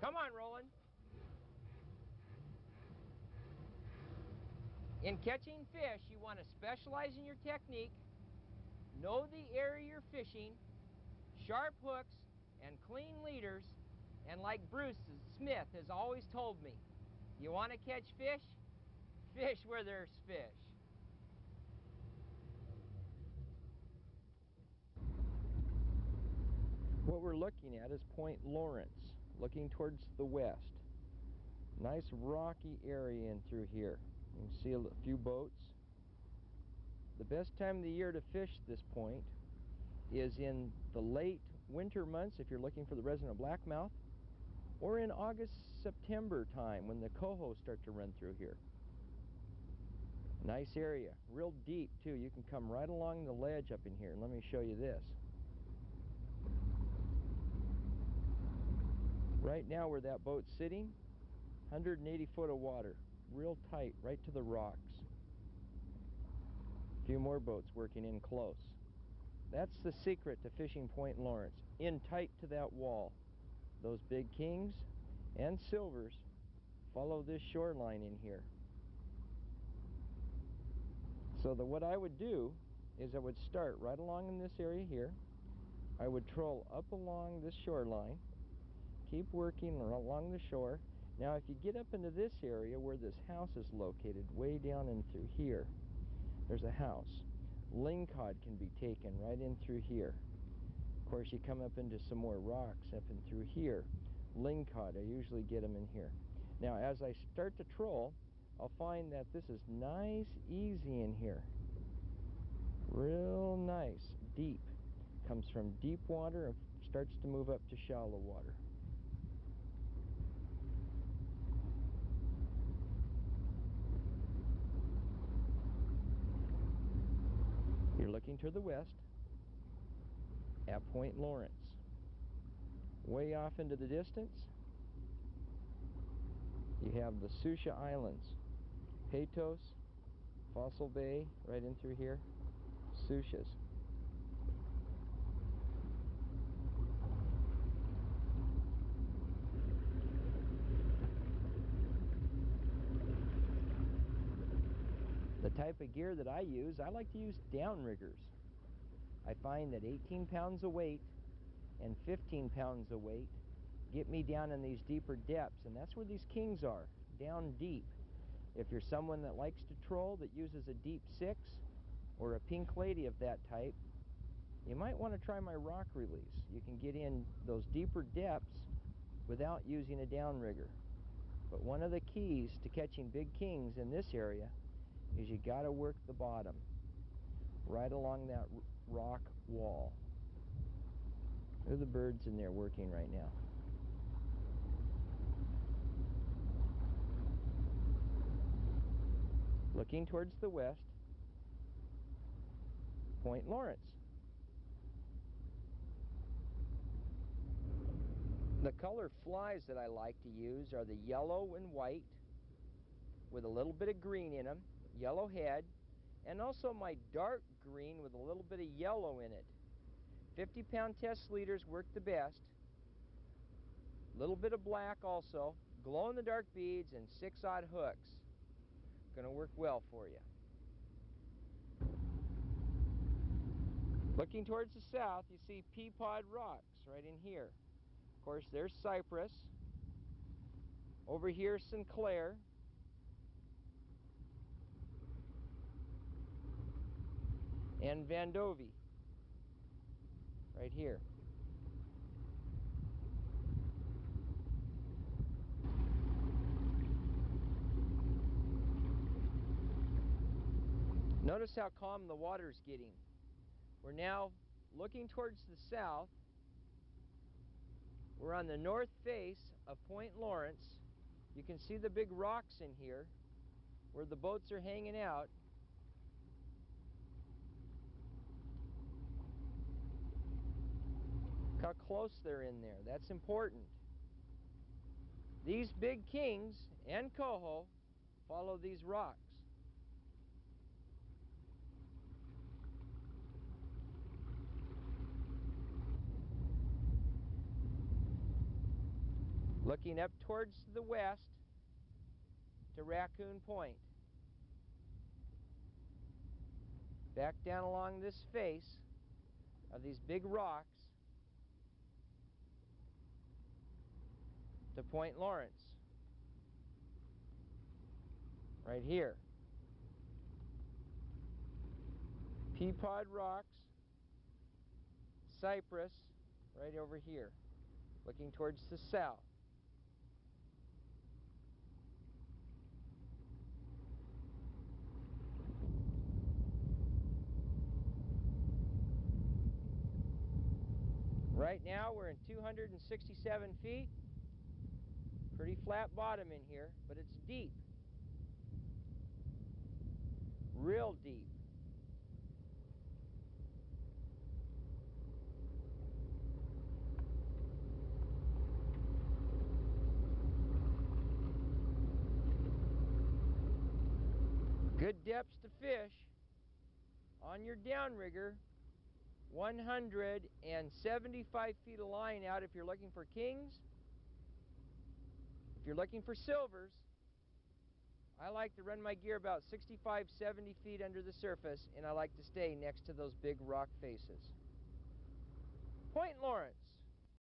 Come on, Roland. In catching fish, you want to specialize in your technique, know the area you're fishing, sharp hooks, and clean leaders, and like Bruce Smith has always told me, you want to catch fish? Fish where there's fish. What we're looking at is Point Lawrence, looking towards the west. Nice rocky area in through here. You can see a few boats. The best time of the year to fish this point is in the late winter months if you're looking for the resident blackmouth, or in August, September time when the coho start to run through here. Nice area, real deep too. You can come right along the ledge up in here, and let me show you this. Right now where that boat's sitting, 180 foot of water, real tight, right to the rocks. A few more boats working in close. That's the secret to fishing Point Lawrence, in tight to that wall. Those big kings and silvers follow this shoreline in here. So what I would do is I would start right along in this area here. I would troll up along this shoreline, keep working along the shore. Now if you get up into this area where this house is located, way down in through here, there's a house. Ling cod can be taken right in through here. Of course, you come up into some more rocks up and through here. Ling cod, I usually get them in here. Now as I start to troll, I'll find that this is nice, easy in here. Real nice, deep. Comes from deep water and starts to move up to shallow water. You're looking to the west at Point Lawrence. Way off into the distance, you have the Susha Islands. Peytos, Fossil Bay, right in through here. Sushas. The type of gear that I use, I like to use downriggers. I find that 18 pounds of weight and 15 pounds of weight get me down in these deeper depths, and that's where these kings are, down deep. If you're someone that likes to troll that uses a deep 6 or a pink lady of that type, you might want to try my rock release. You can get in those deeper depths without using a downrigger. But one of the keys to catching big kings in this area is you got to work the bottom right along that rock wall. There are the birds in there working right now. Looking towards the west, Point Lawrence. The color flies that I like to use are the yellow and white with a little bit of green in them, yellow head, and also my dark green with a little bit of yellow in it. 50-pound test leaders work the best. A little bit of black also, glow-in-the-dark beads, and 6-aught hooks. Going to work well for you. Looking towards the south, you see pea pod rocks right in here. Of course, there's Cypress. Over here, Sinclair. And Vandovi, right here. Notice how calm the water's getting. We're now looking towards the south. We're on the north face of Point Lawrence. You can see the big rocks in here where the boats are hanging out. How close they're in there. That's important. These big kings and coho follow these rocks. Looking up towards the west to Raccoon Point. Back down along this face of these big rocks to Point Lawrence. Right here. Peapod rocks, cypress, right over here, looking towards the south. Right now we're in 267 feet. Pretty flat bottom in here, but it's deep. Real deep. Good depths to fish on your downrigger. 175 feet of line out if you're looking for kings. If you're looking for silvers, I like to run my gear about 65, 70 feet under the surface, and I like to stay next to those big rock faces. Point Lawrence.